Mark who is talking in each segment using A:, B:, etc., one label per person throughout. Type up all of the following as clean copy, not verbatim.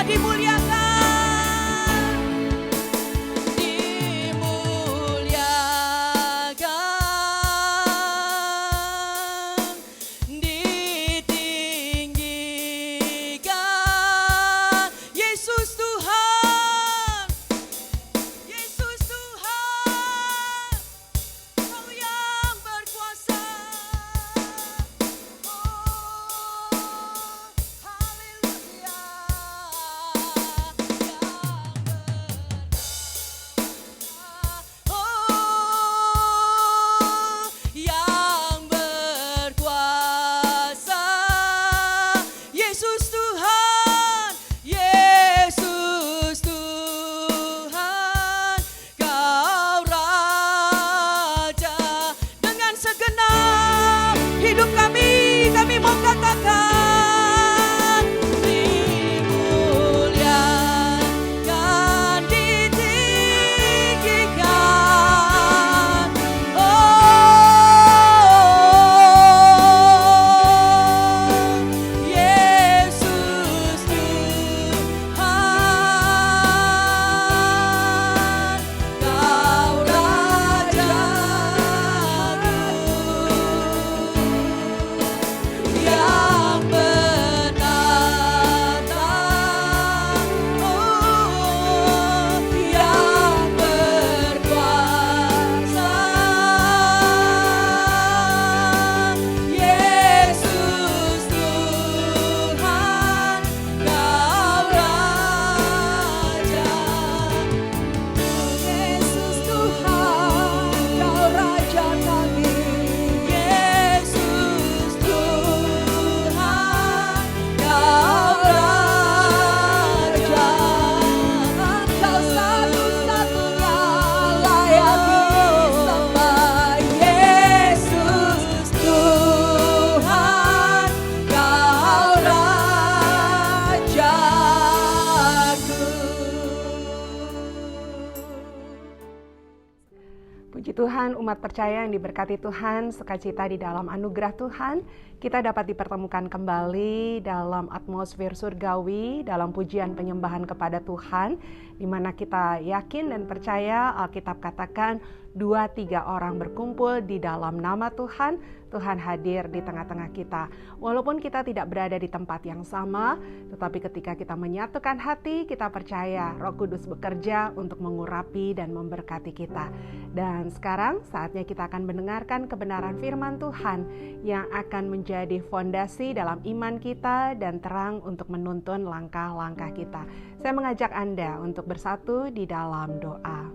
A: Dimuliakan Puji Tuhan, umat percaya yang diberkati Tuhan, sukacita di dalam anugerah Tuhan, kita dapat dipertemukan kembali dalam atmosfer surgawi, dalam pujian penyembahan kepada Tuhan, di mana kita yakin dan percaya Alkitab katakan 2-3 orang berkumpul di dalam nama Tuhan, Tuhan hadir di tengah-tengah kita. Walaupun kita tidak berada di tempat yang sama, tetapi ketika kita menyatukan hati, kita percaya Roh Kudus bekerja untuk mengurapi dan memberkati kita. Dan sekarang saatnya kita akan mendengarkan kebenaran firman Tuhan yang akan menjadi fondasi dalam iman kita dan terang untuk menuntun langkah-langkah kita. Saya mengajak Anda untuk bersatu di dalam doa.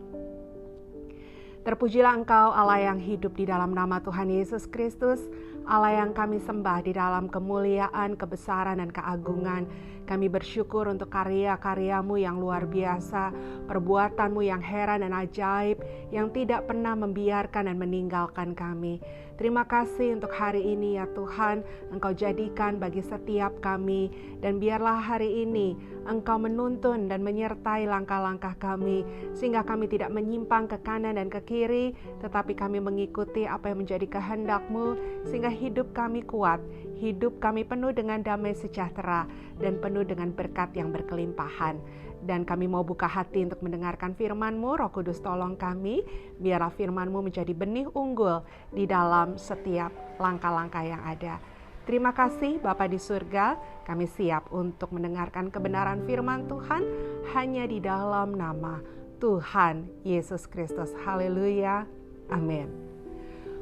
A: Terpujilah Engkau Allah yang hidup di dalam nama Tuhan Yesus Kristus, Allah yang kami sembah di dalam kemuliaan, kebesaran, dan keagungan. Kami bersyukur untuk karya-karya-Mu yang luar biasa, perbuatan-Mu yang heran dan ajaib, yang tidak pernah membiarkan dan meninggalkan kami. Terima kasih untuk hari ini ya Tuhan, Engkau jadikan bagi setiap kami, dan biarlah hari ini Engkau menuntun dan menyertai langkah-langkah kami, sehingga kami tidak menyimpang ke kanan dan ke kiri, tetapi kami mengikuti apa yang menjadi kehendak-Mu, sehingga hidup kami kuat, hidup kami penuh dengan damai sejahtera, dan penuh dengan berkat yang berkelimpahan. Dan kami mau buka hati untuk mendengarkan firman-Mu. Roh Kudus tolong kami, biarlah firman-Mu menjadi benih unggul di dalam setiap langkah-langkah yang ada. Terima kasih Bapa di surga, kami siap untuk mendengarkan kebenaran firman Tuhan hanya di dalam nama Tuhan Yesus Kristus. Haleluya, amin.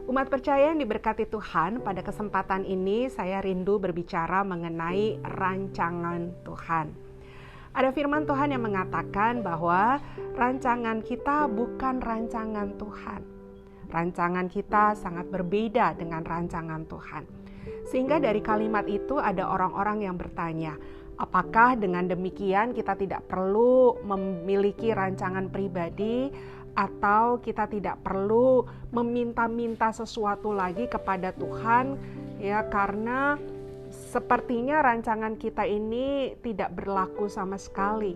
A: Umat percaya yang diberkati Tuhan, pada kesempatan ini saya rindu berbicara mengenai rancangan Tuhan. Ada firman Tuhan yang mengatakan bahwa rancangan kita bukan rancangan Tuhan. Rancangan kita sangat berbeda dengan rancangan Tuhan. Sehingga dari kalimat itu ada orang-orang yang bertanya, apakah dengan demikian kita tidak perlu memiliki rancangan pribadi, atau kita tidak perlu meminta-minta sesuatu lagi kepada Tuhan, ya, karena sepertinya rancangan kita ini tidak berlaku sama sekali.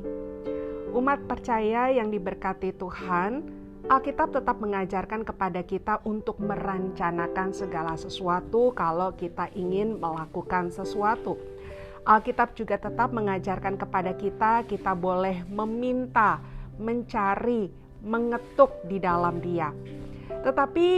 A: Umat percaya yang diberkati Tuhan, Alkitab tetap mengajarkan kepada kita untuk merencanakan segala sesuatu kalau kita ingin melakukan sesuatu. Alkitab juga tetap mengajarkan kepada kita boleh meminta, mencari, mengetuk di dalam Dia. Tetapi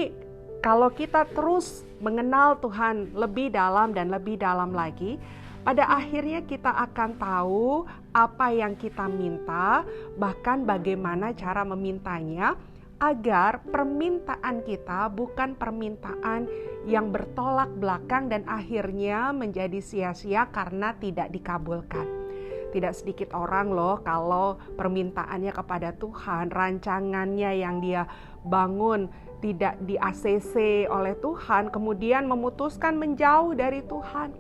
A: kalau kita terus mengenal Tuhan lebih dalam dan lebih dalam lagi, pada akhirnya kita akan tahu apa yang kita minta, bahkan bagaimana cara memintanya, agar permintaan kita bukan permintaan yang bertolak belakang dan akhirnya menjadi sia-sia karena tidak dikabulkan. Tidak sedikit orang loh kalau permintaannya kepada Tuhan, rancangannya yang dia bangun tidak di ACC oleh Tuhan, kemudian memutuskan menjauh dari Tuhan.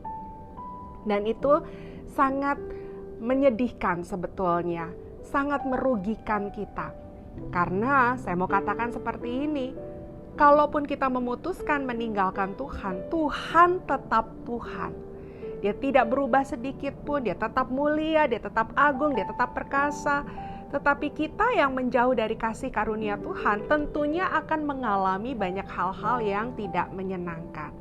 A: Dan itu sangat menyedihkan sebetulnya, sangat merugikan kita. Karena saya mau katakan seperti ini, kalaupun kita memutuskan meninggalkan Tuhan, Tuhan tetap Tuhan. Dia tidak berubah sedikit pun, dia tetap mulia, dia tetap agung, dia tetap perkasa. Tetapi kita yang menjauh dari kasih karunia Tuhan tentunya akan mengalami banyak hal-hal yang tidak menyenangkan.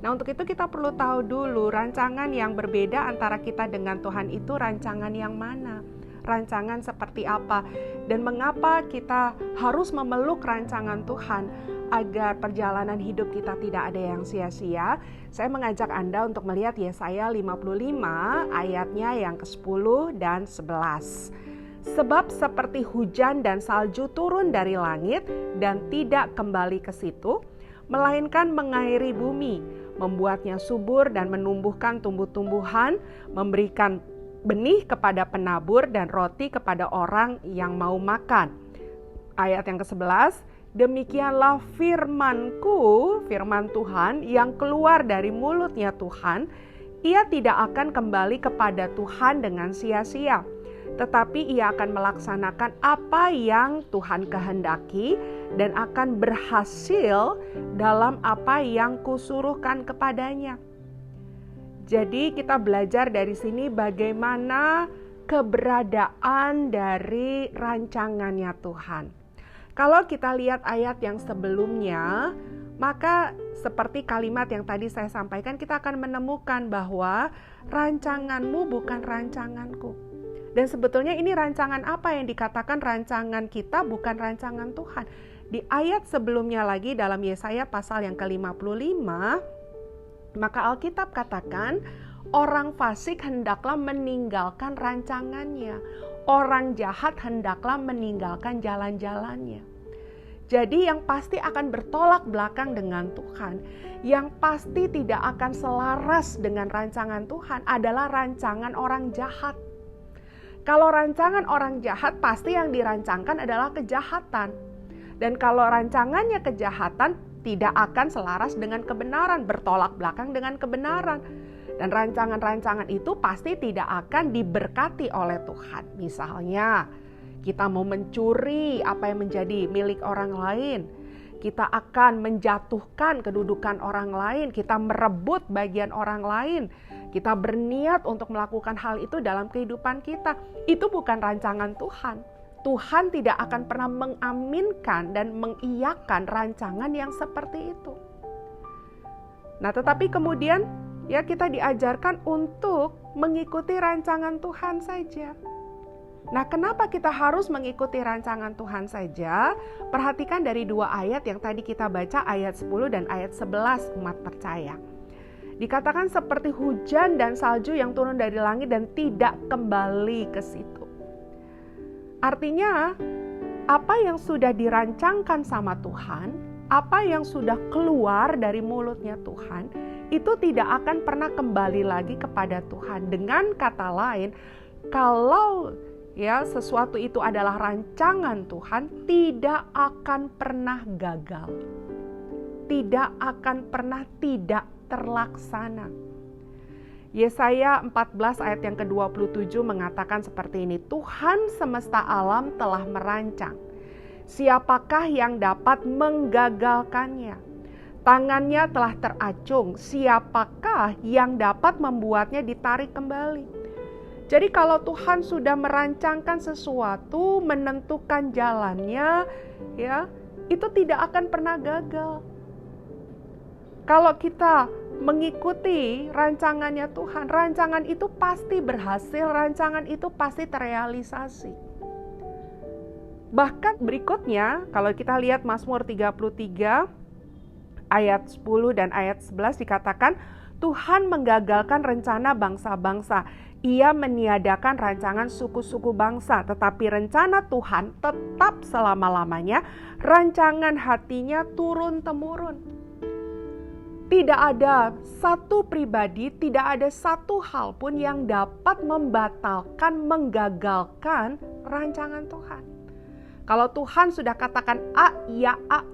A: Nah, untuk itu kita perlu tahu dulu rancangan yang berbeda antara kita dengan Tuhan itu rancangan yang mana? Rancangan seperti apa? Dan mengapa kita harus memeluk rancangan Tuhan agar perjalanan hidup kita tidak ada yang sia-sia? Saya mengajak Anda untuk melihat Yesaya 55 ayatnya yang ke-10 dan 11. Sebab seperti hujan dan salju turun dari langit dan tidak kembali ke situ, melainkan mengairi bumi, membuatnya subur dan menumbuhkan tumbuh-tumbuhan, memberikan benih kepada penabur dan roti kepada orang yang mau makan. Ayat yang ke-11, demikianlah firman-Ku, firman Tuhan yang keluar dari mulutnya Tuhan, ia tidak akan kembali kepada Tuhan dengan sia-sia, tetapi ia akan melaksanakan apa yang Tuhan kehendaki dan akan berhasil dalam apa yang kusuruhkan kepadanya. Jadi kita belajar dari sini bagaimana keberadaan dari rancangannya Tuhan. Kalau kita lihat ayat yang sebelumnya, maka seperti kalimat yang tadi saya sampaikan, kita akan menemukan bahwa rancanganmu bukan rancanganku. Dan sebetulnya ini rancangan apa yang dikatakan rancangan kita, bukan rancangan Tuhan. Di ayat sebelumnya lagi dalam Yesaya pasal yang ke-55, maka Alkitab katakan, orang fasik hendaklah meninggalkan rancangannya. Orang jahat hendaklah meninggalkan jalan-jalannya. Jadi yang pasti akan bertolak belakang dengan Tuhan, yang pasti tidak akan selaras dengan rancangan Tuhan adalah rancangan orang jahat. Kalau rancangan orang jahat, pasti yang dirancangkan adalah kejahatan. Dan kalau rancangannya kejahatan, tidak akan selaras dengan kebenaran, bertolak belakang dengan kebenaran. Dan rancangan-rancangan itu pasti tidak akan diberkati oleh Tuhan. Misalnya, kita mau mencuri apa yang menjadi milik orang lain. Kita akan menjatuhkan kedudukan orang lain. Kita merebut bagian orang lain. Kita berniat untuk melakukan hal itu dalam kehidupan kita. Itu bukan rancangan Tuhan. Tuhan tidak akan pernah mengaminkan dan mengiyakan rancangan yang seperti itu. Nah, tetapi kemudian ya kita diajarkan untuk mengikuti rancangan Tuhan saja. Nah, kenapa kita harus mengikuti rancangan Tuhan saja? Perhatikan dari dua ayat yang tadi kita baca, ayat 10 dan ayat 11, umat percaya. Dikatakan seperti hujan dan salju yang turun dari langit dan tidak kembali ke situ. Artinya, apa yang sudah dirancangkan sama Tuhan, apa yang sudah keluar dari mulutnya Tuhan, itu tidak akan pernah kembali lagi kepada Tuhan. Dengan kata lain, kalau ya sesuatu itu adalah rancangan Tuhan, tidak akan pernah gagal. Tidak akan pernah tidak terlaksana. Yesaya 14 ayat yang ke-27 mengatakan seperti ini, Tuhan semesta alam telah merancang. Siapakah yang dapat menggagalkannya? Tangannya telah teracung. Siapakah yang dapat membuatnya ditarik kembali? Jadi kalau Tuhan sudah merancangkan sesuatu, menentukan jalannya, ya, itu tidak akan pernah gagal. Kalau kita mengikuti rancangannya Tuhan, rancangan itu pasti berhasil, rancangan itu pasti terrealisasi. Bahkan berikutnya, kalau kita lihat Mazmur 33 ayat 10 dan ayat 11 dikatakan, Tuhan menggagalkan rencana bangsa-bangsa. Ia meniadakan rancangan suku-suku bangsa, tetapi rencana Tuhan tetap selama-lamanya, rancangan hatinya turun-temurun. Tidak ada satu pribadi, tidak ada satu hal pun yang dapat membatalkan, menggagalkan rancangan Tuhan. Kalau Tuhan sudah katakan A, ya A.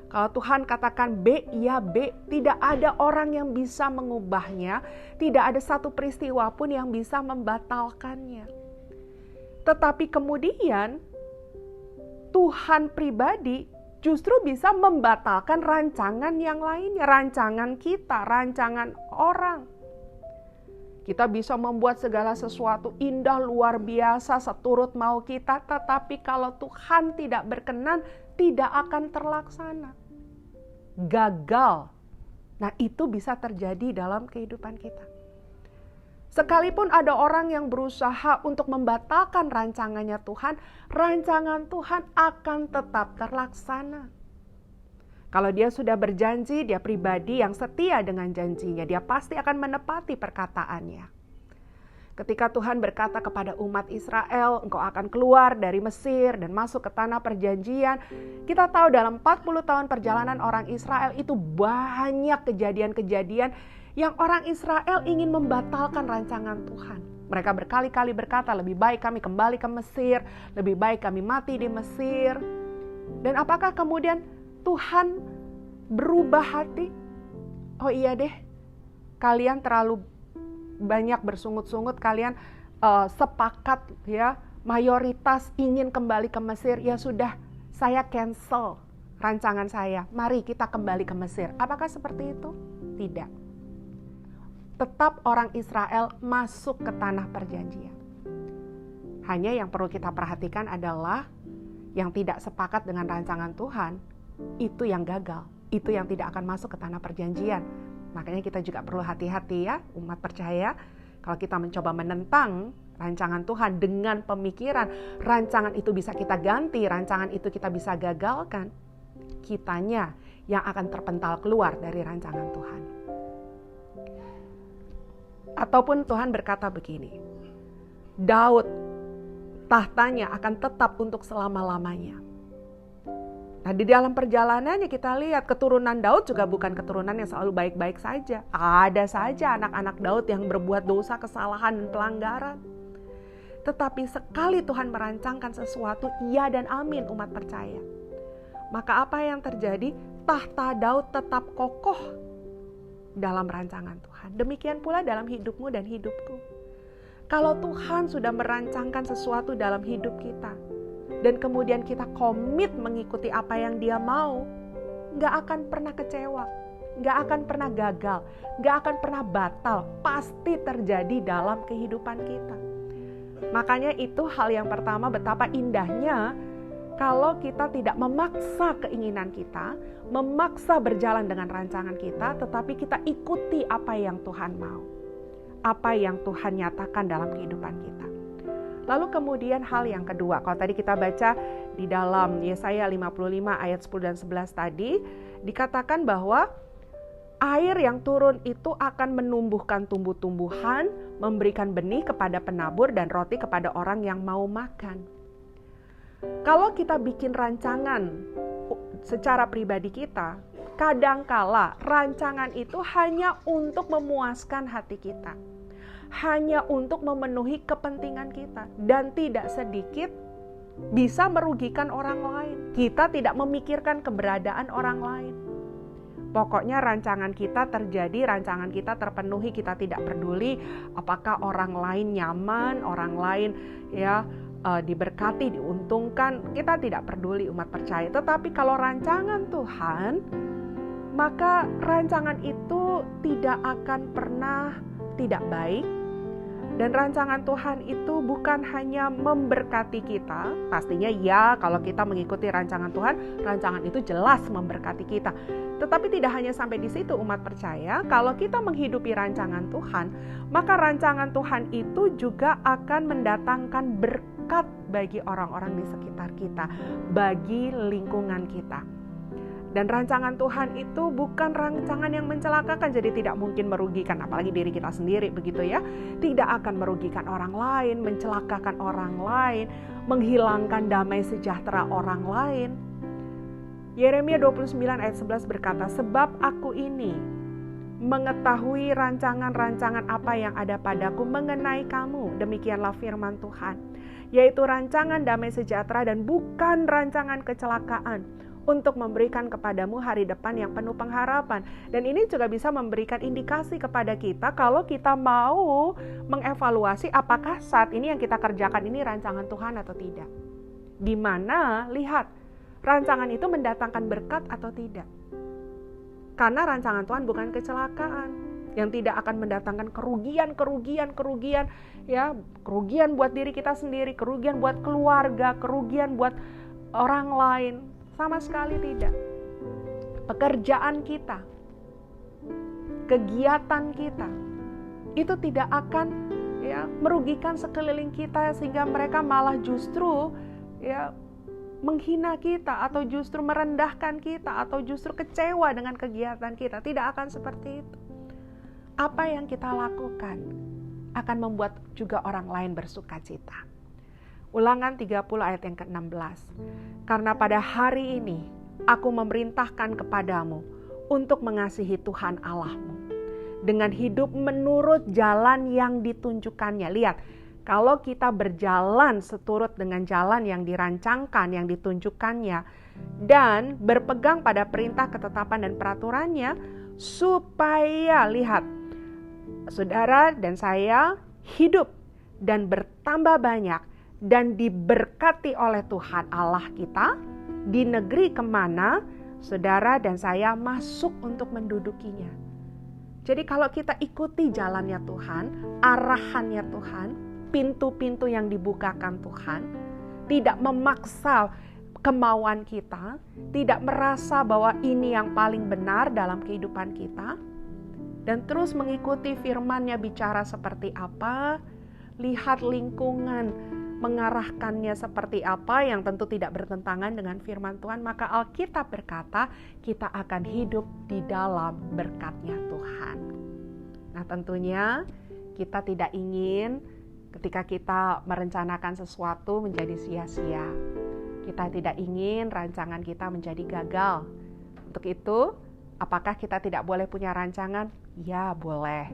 A: Kalau Tuhan katakan B, ya B. Tidak ada orang yang bisa mengubahnya. Tidak ada satu peristiwa pun yang bisa membatalkannya. Tetapi kemudian Tuhan pribadi justru bisa membatalkan rancangan yang lainnya. Rancangan kita, rancangan orang. Kita bisa membuat segala sesuatu indah, luar biasa, seturut mau kita. Tetapi kalau Tuhan tidak berkenan, tidak akan terlaksana. Gagal. Nah, itu bisa terjadi dalam kehidupan kita. Sekalipun ada orang yang berusaha untuk membatalkan rancangannya Tuhan, rancangan Tuhan akan tetap terlaksana. Kalau dia sudah berjanji, dia pribadi yang setia dengan janjinya, dia pasti akan menepati perkataannya. Ketika Tuhan berkata kepada umat Israel, engkau akan keluar dari Mesir dan masuk ke tanah perjanjian. Kita tahu dalam 40 tahun perjalanan orang Israel itu banyak kejadian-kejadian yang orang Israel ingin membatalkan rancangan Tuhan. Mereka berkali-kali berkata, lebih baik kami kembali ke Mesir, lebih baik kami mati di Mesir. Dan apakah kemudian Tuhan berubah hati? Oh iya deh, kalian terlalu banyak bersungut-sungut, kalian sepakat ya, mayoritas ingin kembali ke Mesir, ya sudah, saya cancel rancangan saya, mari kita kembali ke Mesir. Apakah seperti itu? Tidak. Tetap orang Israel masuk ke tanah perjanjian. Hanya yang perlu kita perhatikan adalah yang tidak sepakat dengan rancangan Tuhan, itu yang gagal, itu yang tidak akan masuk ke tanah perjanjian. Makanya kita juga perlu hati-hati ya, umat percaya. Kalau kita mencoba menentang rancangan Tuhan dengan pemikiran rancangan itu bisa kita ganti, rancangan itu kita bisa gagalkan, kitanya yang akan terpental keluar dari rancangan Tuhan. Ataupun Tuhan berkata begini, Daud tahtanya akan tetap untuk selama-lamanya. Nah, di dalam perjalanannya kita lihat keturunan Daud juga bukan keturunan yang selalu baik-baik saja. Ada saja anak-anak Daud yang berbuat dosa, kesalahan, dan pelanggaran. Tetapi sekali Tuhan merancangkan sesuatu, iya dan amin umat percaya. Maka apa yang terjadi? Tahta Daud tetap kokoh dalam rancangan Tuhan. Demikian pula dalam hidupmu dan hidupku. Kalau Tuhan sudah merancangkan sesuatu dalam hidup kita, dan kemudian kita komit mengikuti apa yang Dia mau, gak akan pernah kecewa, gak akan pernah gagal, gak akan pernah batal, pasti terjadi dalam kehidupan kita. Makanya itu hal yang pertama, betapa indahnya kalau kita tidak memaksa keinginan kita, memaksa berjalan dengan rancangan kita, tetapi kita ikuti apa yang Tuhan mau, apa yang Tuhan nyatakan dalam kehidupan kita. Lalu kemudian hal yang kedua, kalau tadi kita baca di dalam Yesaya 55 ayat 10 dan 11 tadi, dikatakan bahwa air yang turun itu akan menumbuhkan tumbuh-tumbuhan, memberikan benih kepada penabur dan roti kepada orang yang mau makan. Kalau kita bikin rancangan secara pribadi kita, kadangkala rancangan itu hanya untuk memuaskan hati kita, hanya untuk memenuhi kepentingan kita, dan tidak sedikit bisa merugikan orang lain. Kita tidak memikirkan keberadaan orang lain. Pokoknya rancangan kita terjadi, rancangan kita terpenuhi, kita tidak peduli apakah orang lain nyaman, orang lain diberkati, diuntungkan, kita tidak peduli umat percaya. Tetapi kalau rancangan Tuhan, maka rancangan itu tidak akan pernah tidak baik. Dan rancangan Tuhan itu bukan hanya memberkati kita, pastinya ya kalau kita mengikuti rancangan Tuhan, rancangan itu jelas memberkati kita. Tetapi tidak hanya sampai di situ umat percaya, kalau kita menghidupi rancangan Tuhan, maka rancangan Tuhan itu juga akan mendatangkan berkat bagi orang-orang di sekitar kita, bagi lingkungan kita. Dan rancangan Tuhan itu bukan rancangan yang mencelakakan, jadi tidak mungkin merugikan, apalagi diri kita sendiri begitu ya. Tidak akan merugikan orang lain, mencelakakan orang lain, menghilangkan damai sejahtera orang lain. Yeremia 29 ayat 11 berkata, sebab aku ini mengetahui rancangan-rancangan apa yang ada padaku mengenai kamu, demikianlah firman Tuhan, yaitu rancangan damai sejahtera dan bukan rancangan kecelakaan, untuk memberikan kepadamu hari depan yang penuh pengharapan. Dan ini juga bisa memberikan indikasi kepada kita kalau kita mau mengevaluasi apakah saat ini yang kita kerjakan ini rancangan Tuhan atau tidak. Di mana lihat rancangan itu mendatangkan berkat atau tidak. Karena rancangan Tuhan bukan kecelakaan yang tidak akan mendatangkan kerugian ya, kerugian buat diri kita sendiri, kerugian buat keluarga, kerugian buat orang lain. Sama sekali tidak. Pekerjaan kita, kegiatan kita, itu tidak akan merugikan sekeliling kita sehingga mereka malah justru menghina kita atau justru merendahkan kita atau justru kecewa dengan kegiatan kita. Tidak akan seperti itu. Apa yang kita lakukan akan membuat juga orang lain bersuka cita. Ulangan 30 ayat yang ke-16. Karena pada hari ini aku memerintahkan kepadamu untuk mengasihi Tuhan Allahmu dengan hidup menurut jalan yang ditunjukkannya. Lihat, kalau kita berjalan seturut dengan jalan yang dirancangkan, yang ditunjukkannya, dan berpegang pada perintah, ketetapan, dan peraturannya, supaya, lihat, saudara dan saya hidup dan bertambah banyak, dan diberkati oleh Tuhan Allah kita di negeri kemana saudara dan saya masuk untuk mendudukinya. Jadi kalau kita ikuti jalannya Tuhan, arahannya Tuhan, pintu-pintu yang dibukakan Tuhan, tidak memaksa kemauan kita, tidak merasa bahwa ini yang paling benar dalam kehidupan kita, dan terus mengikuti firman-Nya bicara seperti apa, lihat lingkungan mengarahkannya seperti apa yang tentu tidak bertentangan dengan firman Tuhan, maka Alkitab berkata kita akan hidup di dalam berkat-Nya Tuhan. Nah, tentunya kita tidak ingin ketika kita merencanakan sesuatu menjadi sia-sia. Kita tidak ingin rancangan kita menjadi gagal. Untuk itu, apakah kita tidak boleh punya rancangan? Ya, boleh.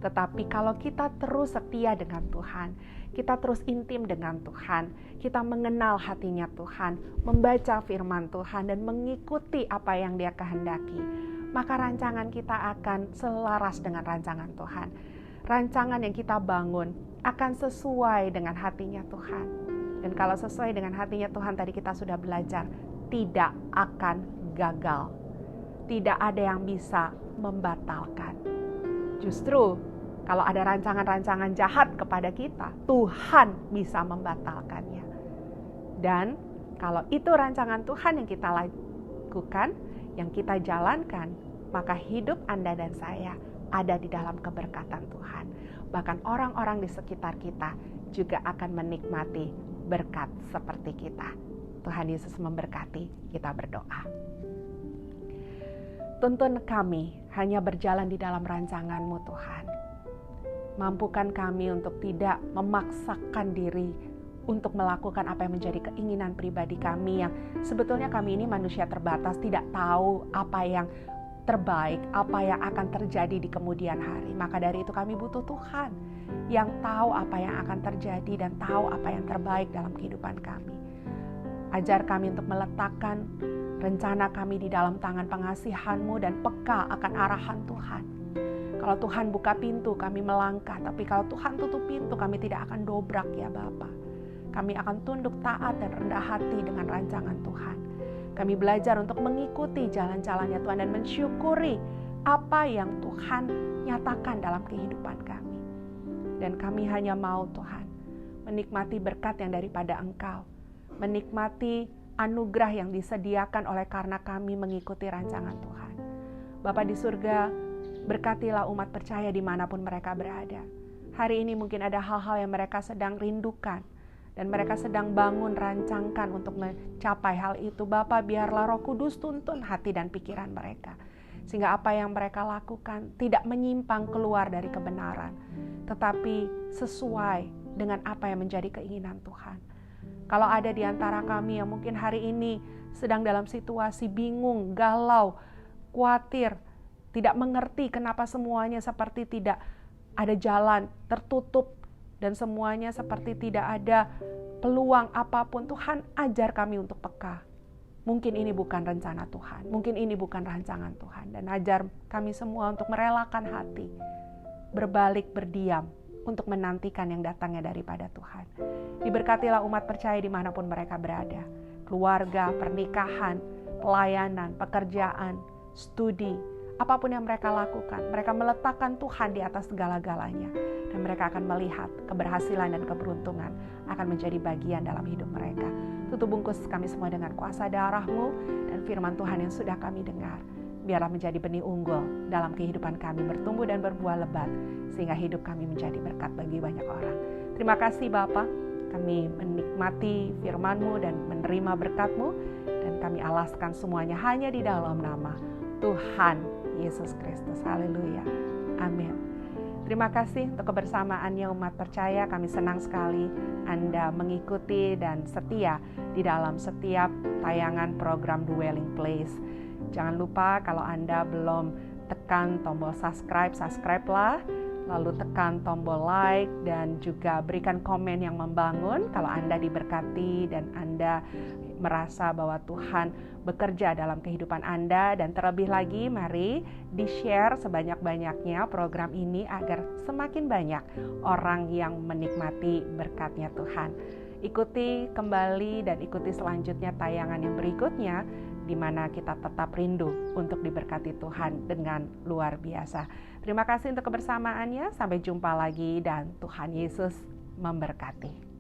A: Tetapi kalau kita terus setia dengan Tuhan, kita terus intim dengan Tuhan, kita mengenal hatinya Tuhan, membaca firman Tuhan dan mengikuti apa yang Dia kehendaki, maka rancangan kita akan selaras dengan rancangan Tuhan. Rancangan yang kita bangun akan sesuai dengan hatinya Tuhan. Dan kalau sesuai dengan hatinya Tuhan, tadi kita sudah belajar, tidak akan gagal. Tidak ada yang bisa membatalkan. Justru kalau ada rancangan-rancangan jahat kepada kita, Tuhan bisa membatalkannya. Dan kalau itu rancangan Tuhan yang kita lakukan, yang kita jalankan, maka hidup Anda dan saya ada di dalam keberkatan Tuhan. Bahkan orang-orang di sekitar kita juga akan menikmati berkat seperti kita. Tuhan Yesus memberkati. Kita berdoa. Tuntun kami hanya berjalan di dalam rancangan-Mu Tuhan. Mampukan kami untuk tidak memaksakan diri untuk melakukan apa yang menjadi keinginan pribadi kami, yang sebetulnya kami ini manusia terbatas, tidak tahu apa yang terbaik, apa yang akan terjadi di kemudian hari. Maka dari itu kami butuh Tuhan yang tahu apa yang akan terjadi dan tahu apa yang terbaik dalam kehidupan kami. Ajar kami untuk meletakkan rencana kami di dalam tangan pengasihan-Mu dan peka akan arahan Tuhan. Kalau Tuhan buka pintu, kami melangkah. Tapi kalau Tuhan tutup pintu, kami tidak akan dobrak ya Bapa. Kami akan tunduk taat dan rendah hati dengan rancangan Tuhan. Kami belajar untuk mengikuti jalan-jalannya Tuhan dan mensyukuri apa yang Tuhan nyatakan dalam kehidupan kami. Dan kami hanya mau Tuhan menikmati berkat yang daripada Engkau, menikmati anugerah yang disediakan oleh karena kami mengikuti rancangan Tuhan. Bapa di surga, berkatilah umat percaya dimanapun mereka berada. Hari ini mungkin ada hal-hal yang mereka sedang rindukan, dan mereka sedang bangun, rancangkan untuk mencapai hal itu. Bapa, biarlah Roh Kudus tuntun hati dan pikiran mereka, sehingga apa yang mereka lakukan tidak menyimpang keluar dari kebenaran, tetapi sesuai dengan apa yang menjadi keinginan Tuhan. Kalau ada di antara kami yang mungkin hari ini sedang dalam situasi bingung, galau, khawatir, tidak mengerti kenapa semuanya seperti tidak ada jalan, tertutup, dan semuanya seperti tidak ada peluang apapun, Tuhan ajar kami untuk peka. Mungkin ini bukan rencana Tuhan, mungkin ini bukan rancangan Tuhan, dan ajar kami semua untuk merelakan hati, berbalik, berdiam, untuk menantikan yang datangnya daripada Tuhan. Diberkatilah umat percaya dimanapun mereka berada, keluarga, pernikahan, pelayanan, pekerjaan, studi, apapun yang mereka lakukan, mereka meletakkan Tuhan di atas segala-galanya, dan mereka akan melihat keberhasilan dan keberuntungan akan menjadi bagian dalam hidup mereka. Tutup bungkus kami semua dengan kuasa darah-Mu dan firman Tuhan yang sudah kami dengar. Biarlah menjadi benih unggul dalam kehidupan kami, bertumbuh dan berbuah lebat, sehingga hidup kami menjadi berkat bagi banyak orang. Terima kasih Bapa, kami menikmati firman-Mu dan menerima berkat-Mu, dan kami alaskan semuanya hanya di dalam nama Tuhan Yesus Kristus. Haleluya. Amin. Terima kasih untuk kebersamaannya umat percaya. Kami senang sekali Anda mengikuti dan setia di dalam setiap tayangan program Dwelling Place. Jangan lupa kalau Anda belum tekan tombol subscribe-lah. Lalu tekan tombol like dan juga berikan komen yang membangun kalau Anda diberkati dan Anda merasa bahwa Tuhan bekerja dalam kehidupan Anda. Dan terlebih lagi, mari di-share sebanyak-banyaknya program ini agar semakin banyak orang yang menikmati berkat-Nya Tuhan. Ikuti kembali dan ikuti selanjutnya tayangan yang berikutnya, di mana kita tetap rindu untuk diberkati Tuhan dengan luar biasa. Terima kasih untuk kebersamaannya. Sampai jumpa lagi dan Tuhan Yesus memberkati.